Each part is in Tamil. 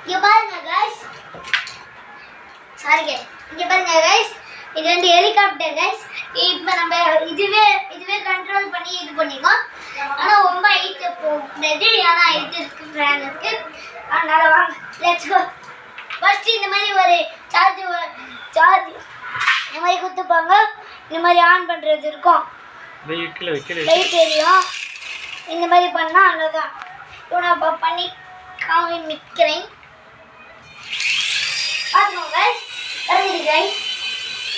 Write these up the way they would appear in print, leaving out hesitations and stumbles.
இங்க பாருங்க गाइस சாரி गाइस இங்க பாருங்க गाइस இது வந்து ஹெலிகாப்டர் गाइस இப்போ நம்ம இதுவே கண்ட்ரோல் பண்ணி இது பண்ணிக்கலாம் ஆனா ரொம்ப ஹைட் போகுது ஆனா இது இருக்கு ஃபேன் இருக்கு அதனால வாங்க லெட்ஸ் கோ ஃபர்ஸ்ட் இந்த மாதிரி ஒரு சார்ஜ் இந்த மாதிரி குத்துப்பாங்க இந்த மாதிரி ஆன் பண்றது இருக்கும் லைட் எரியும் இந்த மாதிரி பண்ணா அவ்வளவுதான் இப்போ நான் பண்ணி காமிக்கிறேன் பாருங்க गाइस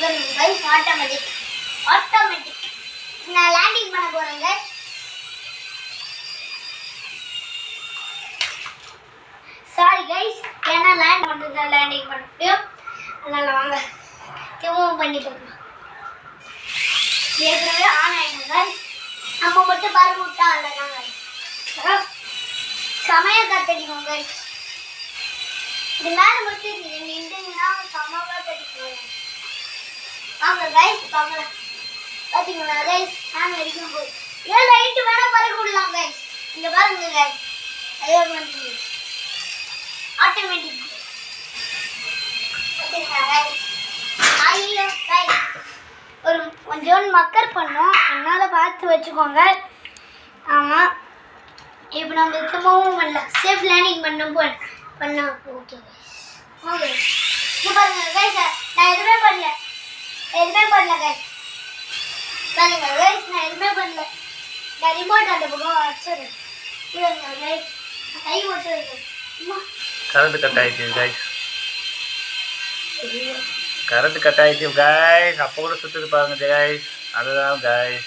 வருது गाइस ஆட்டோமேட்டிக் நான் லேண்டிங் பண்ண போறேன் गाइस சாரி गाइस ஏன்னா லேண்ட் பண்ணதுனால லேண்டிங் பண்ண முடியும் அதனால வாங்க திரும்பவும் பண்ணி பார்க்கலாம் ஏற்கனவே ஆன் ஆயிடும் गाइस நம்ம மட்டும் பாரு விட்டா இல்லைனா சமய காத்தடிக்கும் गाइस இது மேலே மட்டும் நின்றுங்கன்னா சமமாக கட்டிக்குவோம் வாங்க गाइस பார்க்கலாம் பார்த்தீங்களா गाइस நான் வெடிக்கும் போது ஏன் லைட் வேணா பறக்க விடலாம் गाइस இங்க பாருங்க गाइस அதே மாதிரி ஆட்டோமேட்டிக் ஓகேங்களா गाइस ஐயோ गाइस ஒரு கொஞ்சம் மக்கர் பண்ணோம் அதனால பார்த்து வச்சுக்கோங்க ஆமாம் இப்போ நம்ம திரும்பவும் பண்ணலாம் சேஃப் லேண்டிங் பண்ண ஓகே ஓகே இங்கே பாருங்க गाइस நான் எதுவுமே பண்ணல गाइस பாருங்க गाइस நான் எதுவுமே பண்ணல நான் ரிமோட் அந்த பக்கம் வச்சிருக்கேன் பாருங்க गाइस கை மட்டும் இருக்கு கரண்ட் கட் ஆயிடுச்சு गाइस கரண்ட் கட் ஆயிடுச்சு गाइस அப்போ கூட சுத்துது பாருங்க गाइस அதுதான் गाइस